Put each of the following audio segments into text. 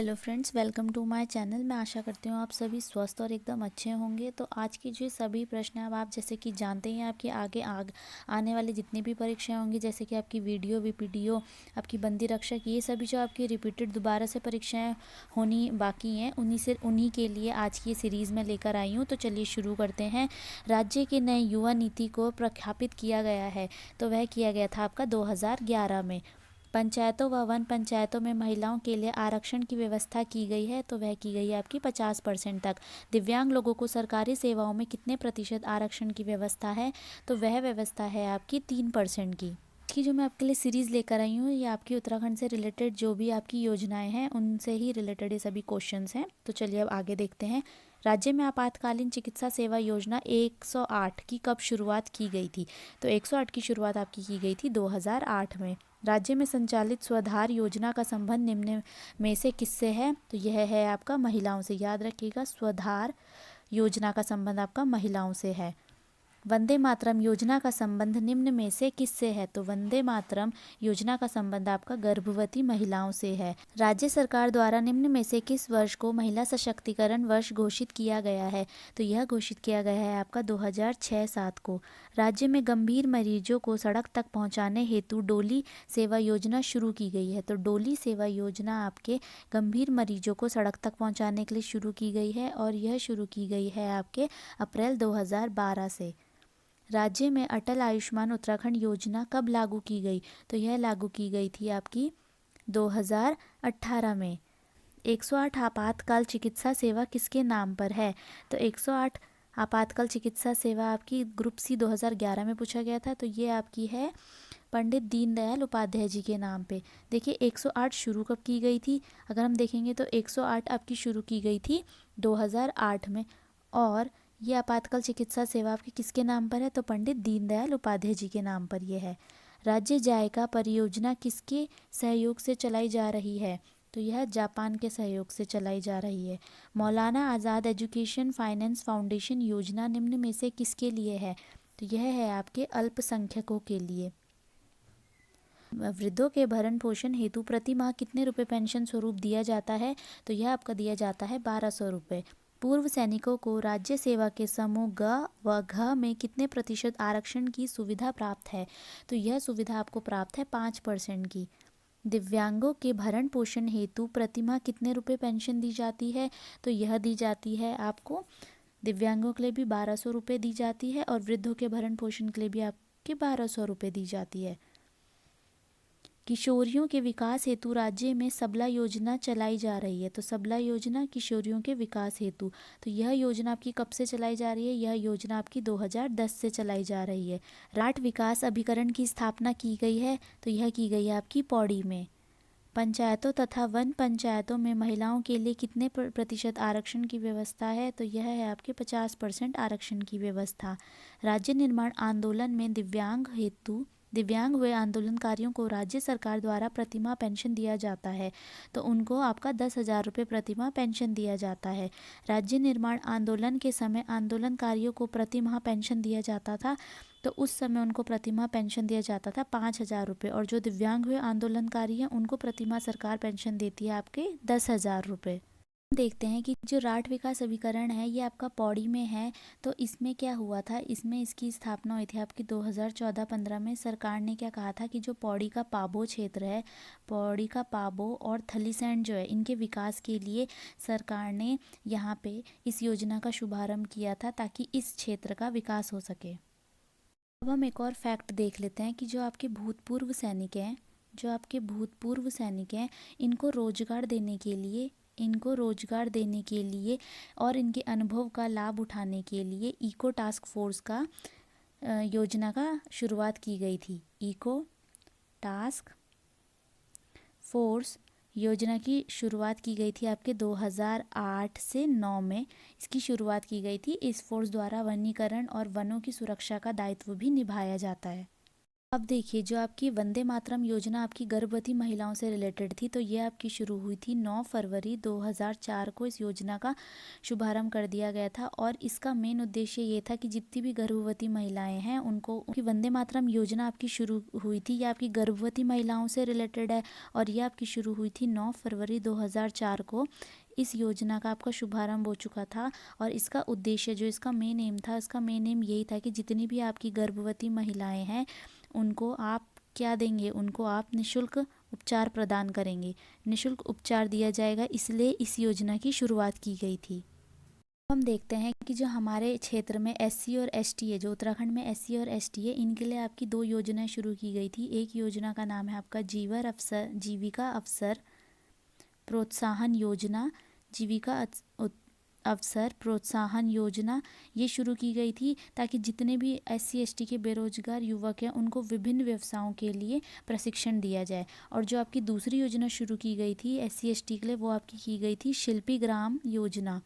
Hello friends, welcome to my channel. मैं आशा करती हूँ आप सभी स्वस्थ और एकदम अच्छे होंगे। तो आज की जो सभी प्रश्न हैं, अब आप जैसे कि जानते हैं आपकी आगे आने वाली जितनी भी परीक्षाएं होंगी, जैसे कि आपकी वीडियो वीपीडीओ, आपकी बंदी रक्षक, ये सभी जो आपकी रिपीटेड दोबारा से परीक्षाएं होनी बाकी हैं, उन्हीं के लिए आज की सीरीज़ में लेकर आई हूँ। तो चलिए शुरू करते हैं। राज्य की नई युवा नीति को प्रख्यापित किया गया है, तो वह किया गया था आपका 2011 में। पंचायतों व वन पंचायतों में महिलाओं के लिए आरक्षण की व्यवस्था की गई है, तो वह की गई है आपकी 50% तक। दिव्यांग लोगों को सरकारी सेवाओं में कितने प्रतिशत आरक्षण की व्यवस्था है, तो वह व्यवस्था है आपकी 3% की जो मैं आपके लिए सीरीज़ लेकर आई हूँ, ये आपकी उत्तराखंड से रिलेटेड जो भी आपकी योजनाएं हैं उनसे ही रिलेटेड ये सभी क्वेश्चंस हैं। तो चलिए अब आगे देखते हैं। राज्य में आपातकालीन चिकित्सा सेवा योजना 108 की कब शुरुआत की गई थी, तो 108 की शुरुआत आपकी की गई थी 2008 में। राज्य में संचालित स्वधार योजना का संबंध निम्न में से किससे है, तो यह है आपका महिलाओं से। याद रखिएगा, स्वधार योजना का संबंध आपका महिलाओं से है। वंदे मातरम योजना का संबंध निम्न में से किससे है, तो वंदे मातरम योजना का संबंध आपका गर्भवती महिलाओं से है। राज्य सरकार द्वारा निम्न में से किस वर्ष को महिला सशक्तिकरण वर्ष घोषित किया गया है, तो यह घोषित किया गया है आपका 2006-07 को। राज्य में गंभीर मरीजों को सड़क तक पहुंचाने हेतु डोली सेवा योजना शुरू की गई है, तो डोली सेवा योजना आपके गंभीर मरीजों को सड़क तक पहुंचाने के लिए शुरू की गई है, और यह शुरू की गई है आपके अप्रैल 2012 से। राज्य में अटल आयुष्मान उत्तराखंड योजना कब लागू की गई, तो यह लागू की गई थी आपकी 2018 में। 108 आपातकाल चिकित्सा सेवा किसके नाम पर है, तो 108 आपातकाल चिकित्सा सेवा आपकी ग्रुप सी 2011 में पूछा गया था, तो ये आपकी है पंडित दीनदयाल उपाध्याय जी के नाम पे। देखिए 108 शुरू कब की गई थी, अगर हम देखेंगे तो 108 आपकी शुरू की गई थी 2008 में, और ये आपातकाल चिकित्सा सेवा आपकी किसके नाम पर है, तो पंडित दीनदयाल उपाध्याय जी के नाम पर यह है। राज्य जायका परियोजना किसके सहयोग से चलाई जा रही है, तो यह जापान के सहयोग से चलाई जा रही है। मौलाना आज़ाद एजुकेशन फाइनेंस फाउंडेशन योजना निम्न में से किसके लिए है, तो यह है आपके अल्पसंख्यकों के लिए। वृद्धों के भरण पोषण हेतु प्रति माह कितने रुपए पेंशन स्वरूप दिया जाता है, तो यह आपका दिया जाता है 1200 रुपये। पूर्व सैनिकों को राज्य सेवा के समूह ग व घ में कितने प्रतिशत आरक्षण की सुविधा प्राप्त है, तो यह सुविधा आपको प्राप्त है 5% की। दिव्यांगों के भरण पोषण हेतु प्रतिमाह कितने रुपए पेंशन दी जाती है, तो यह दी जाती है आपको दिव्यांगों के लिए भी 1200 रुपये दी जाती है, और वृद्धों के भरण पोषण के लिए भी आपके 1200 रुपये दी जाती है। किशोरियों के विकास हेतु राज्य में सबला योजना चलाई जा रही है, तो सबला योजना किशोरियों के विकास हेतु, तो यह योजना आपकी कब से चलाई जा रही है, यह योजना आपकी 2010 से चलाई जा रही है। राठ विकास अभिकरण की स्थापना की गई है, तो यह की गई है आपकी पौड़ी में। पंचायतों तथा वन पंचायतों में महिलाओं के लिए कितने प्रतिशत आरक्षण की व्यवस्था है, तो यह है आपके 50% आरक्षण की व्यवस्था। राज्य निर्माण आंदोलन में दिव्यांग हुए आंदोलनकारियों को राज्य सरकार द्वारा प्रतिमाह पेंशन दिया जाता है, तो उनको आपका 10,000 रुपये प्रतिमाह पेंशन दिया जाता है। राज्य निर्माण आंदोलन के समय आंदोलनकारियों को प्रतिमाह पेंशन दिया जाता था, तो उस समय उनको प्रतिमाह पेंशन दिया जाता था 5,000 रुपये, और जो दिव्यांग हुए आंदोलनकारी हैं उनको प्रतिमाह सरकार पेंशन देती है आपके 10,000 रुपये। देखते हैं कि जो राठ विकास अभिकरण है ये आपका पौड़ी में है, तो इसमें क्या हुआ था, इसमें इसकी स्थापना हुई थी आपकी 2014-15 में। सरकार ने क्या कहा था कि जो पौड़ी का पाबो क्षेत्र है, पौड़ी का पाबो और थलीसैंड जो है, इनके विकास के लिए सरकार ने यहाँ पे इस योजना का शुभारंभ किया था, ताकि इस क्षेत्र का विकास हो सके। अब हम एक और फैक्ट देख लेते हैं कि जो आपके भूतपूर्व सैनिक हैं इनको रोजगार देने के लिए और इनके अनुभव का लाभ उठाने के लिए इको टास्क फोर्स का योजना का शुरुआत की गई थी। इको टास्क फोर्स योजना की शुरुआत की गई थी आपके 2008 से 9 में इसकी शुरुआत की गई थी। इस फोर्स द्वारा वनीकरण और वनों की सुरक्षा का दायित्व भी निभाया जाता है। अब देखिए, जो आपकी वंदे मातरम योजना आपकी गर्भवती महिलाओं से रिलेटेड थी, तो ये आपकी शुरू हुई थी 9 फरवरी 2004 को। इस योजना का शुभारंभ कर दिया गया था और इसका मेन उद्देश्य ये था कि जितनी भी गर्भवती महिलाएं हैं उनको, उनकी वंदे मातरम योजना आपकी शुरू हुई थी, ये आपकी गर्भवती महिलाओं से रिलेटेड है और ये आपकी शुरू हुई थी 9 फरवरी 2004 को। इस योजना का आपका शुभारंभ हो चुका था और इसका उद्देश्य, जो इसका मेन एम था, इसका मेन एम यही था कि जितनी भी आपकी गर्भवती महिलाएं हैं उनको आप क्या देंगे, उनको आप निःशुल्क उपचार प्रदान करेंगे, निःशुल्क उपचार दिया जाएगा, इसलिए इस योजना की शुरुआत की गई थी। हम देखते हैं कि जो हमारे क्षेत्र में एससी और एसटी है, जो उत्तराखंड में एससी और एसटी है, इनके लिए आपकी 2 योजनाएं शुरू की गई थी। एक योजना का नाम है आपका जीविका अवसर प्रोत्साहन योजना, जीविका अवसर प्रोत्साहन योजना ये शुरू की गई थी ताकि जितने भी एससी एसटी के बेरोजगार युवक हैं उनको विभिन्न व्यवसायों के लिए प्रशिक्षण दिया जाए। और जो आपकी दूसरी योजना शुरू की गई थी एससी एसटी के लिए, वो आपकी की गई थी शिल्पी ग्राम योजना।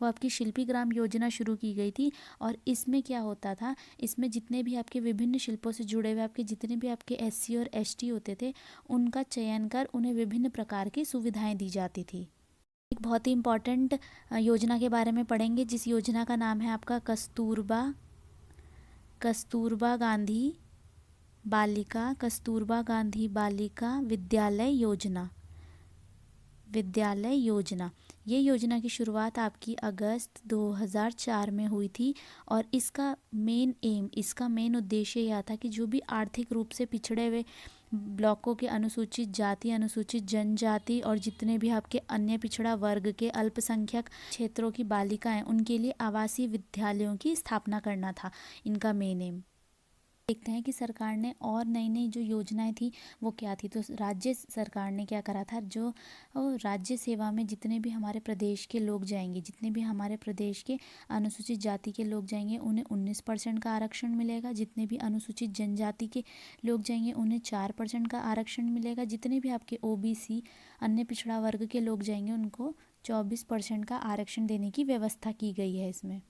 वो आपकी शिल्पी ग्राम योजना शुरू की गई थी और इसमें क्या होता था, इसमें जितने भी आपके विभिन्न शिल्पों से जुड़े हुए आपके जितने भी आपके एससी और एसटी होते थे उनका चयन कर उन्हें विभिन्न प्रकार की सुविधाएं दी जाती थी। एक बहुत ही इम्पॉर्टेंट योजना के बारे में पढ़ेंगे, जिस योजना का नाम है आपका कस्तूरबा गांधी बालिका विद्यालय योजना। ये योजना की शुरुआत आपकी अगस्त 2004 में हुई थी और इसका मेन उद्देश्य यह था कि जो भी आर्थिक रूप से पिछड़े हुए ब्लॉकों के अनुसूचित जाति, अनुसूचित जनजाति और जितने भी आपके अन्य पिछड़ा वर्ग के अल्पसंख्यक क्षेत्रों की बालिकाएं, उनके लिए आवासीय विद्यालयों की स्थापना करना था इनका मेन एम। देखते हैं कि सरकार ने और नई नई जो योजनाएं थी वो क्या थी। तो राज्य सरकार ने क्या करा था, जो राज्य सेवा में जितने भी हमारे प्रदेश के लोग जाएंगे, जितने भी हमारे प्रदेश के अनुसूचित जाति के लोग जाएंगे उन्हें 19% का आरक्षण मिलेगा। जितने भी अनुसूचित जनजाति के लोग जाएंगे उन्हें 4% का आरक्षण मिलेगा। जितने भी आपके ओबीसी अन्य पिछड़ा वर्ग के लोग जाएंगे उनको 24% का आरक्षण देने की व्यवस्था की गई है। इसमें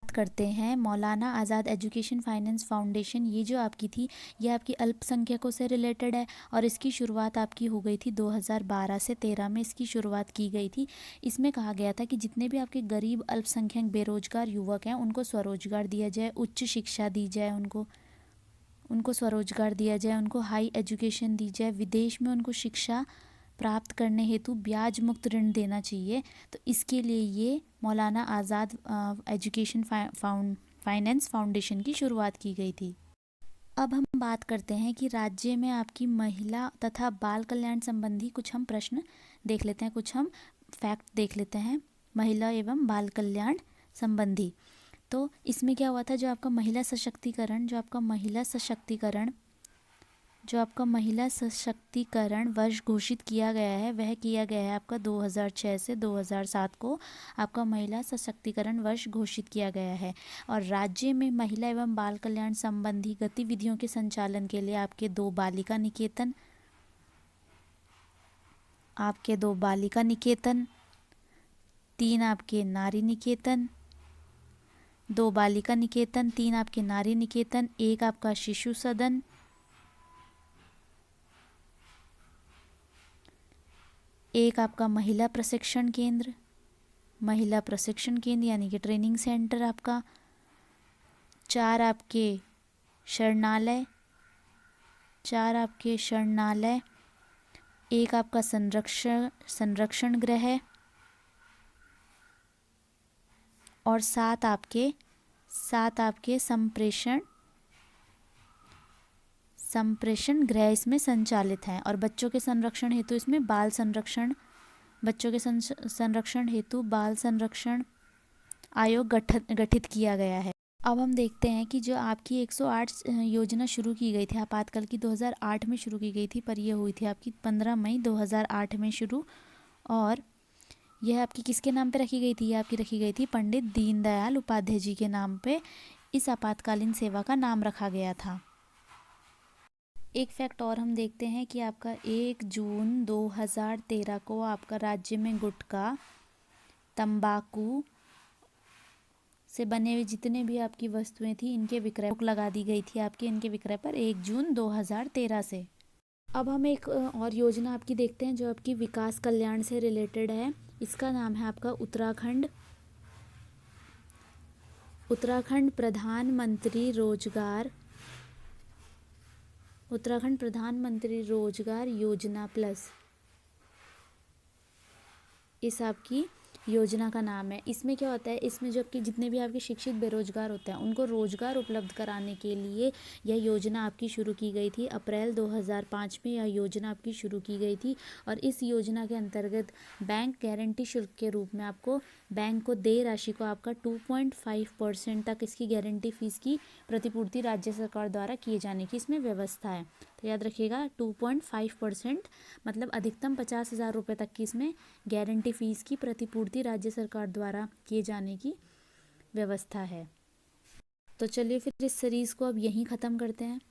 करते हैं मौलाना आज़ाद एजुकेशन फाइनेंस फाउंडेशन। ये जो आपकी थी ये आपकी अल्पसंख्यकों से रिलेटेड है और इसकी शुरुआत आपकी हो गई थी 2012 से 13 में इसकी शुरुआत की गई थी। इसमें कहा गया था कि जितने भी आपके गरीब अल्पसंख्यक बेरोजगार युवक हैं उनको स्वरोजगार दिया जाए, उच्च शिक्षा दी जाए, उनको स्वरोजगार दिया जाए, उनको हाई एजुकेशन दी जाए, विदेश में उनको शिक्षा प्राप्त करने हेतु ब्याज मुक्त ऋण देना चाहिए। तो इसके लिए ये मौलाना आज़ाद एजुकेशन फाइनेंस फाउंडेशन की शुरुआत की गई थी। अब हम बात करते हैं कि राज्य में आपकी महिला तथा बाल कल्याण संबंधी कुछ हम प्रश्न देख लेते हैं, कुछ हम फैक्ट देख लेते हैं महिला एवं बाल कल्याण संबंधी। तो इसमें क्या हुआ था, जो आपका महिला सशक्तिकरण वर्ष घोषित किया गया है वह किया गया है आपका 2006 से 2007 को आपका महिला सशक्तिकरण वर्ष घोषित किया गया है। और राज्य में महिला एवं बाल कल्याण संबंधी गतिविधियों के संचालन के लिए आपके 2 बालिका निकेतन, 3 आपके नारी निकेतन, 2 बालिका निकेतन, 3 आपके नारी निकेतन, 1 आपका शिशु सदन, 1 आपका महिला प्रशिक्षण केंद्र यानी कि ट्रेनिंग सेंटर आपका, 4 आपके शरणालय, 1 आपका संरक्षण गृह और 7 आपके संप्रेषण गृह इसमें संचालित हैं। और बच्चों के संरक्षण हेतु इसमें संरक्षण हेतु बाल संरक्षण आयोग गठित किया गया है। अब हम देखते हैं कि जो आपकी 108 योजना शुरू की गई थी आपातकाल की 2008 में शुरू की गई थी, पर यह हुई थी आपकी 15 मई 2008 में शुरू। और यह आपकी किसके नाम पे रखी गई थी, यह आपकी रखी गई थी पंडित दीनदयाल उपाध्याय जी के नाम पे इस आपातकालीन सेवा का नाम रखा गया था। एक फैक्ट और हम देखते हैं कि आपका 1 जून 2013 को आपका राज्य में गुटखा, तंबाकू से बने हुए जितने भी आपकी वस्तुएं थी इनके विक्रय रोक लगा दी गई थी आपके इनके विक्रय पर 1 जून 2013 से। अब हम एक और योजना आपकी देखते हैं जो आपकी विकास कल्याण से रिलेटेड है। इसका नाम है आपका उत्तराखंड प्रधानमंत्री रोजगार योजना प्लस। इस आपकी योजना का नाम है। इसमें क्या होता है, इसमें जो आपके जितने भी आपके शिक्षित बेरोजगार होते हैं उनको रोजगार उपलब्ध कराने के लिए यह योजना आपकी शुरू की गई थी। अप्रैल 2005 में यह योजना आपकी शुरू की गई थी और इस योजना के अंतर्गत बैंक गारंटी शुल्क के रूप में आपको बैंक को देय राशि को आपका 2.5% तक इसकी गारंटी फीस की प्रतिपूर्ति राज्य सरकार द्वारा किए जाने की इसमें व्यवस्था है। तो याद रखिएगा 2.5% मतलब अधिकतम 50,000 रुपये तक की इसमें गारंटी फीस की प्रतिपूर्ति राज्य सरकार द्वारा किए जाने की व्यवस्था है। तो चलिए फिर इस सीरीज़ को अब यहीं ख़त्म करते हैं।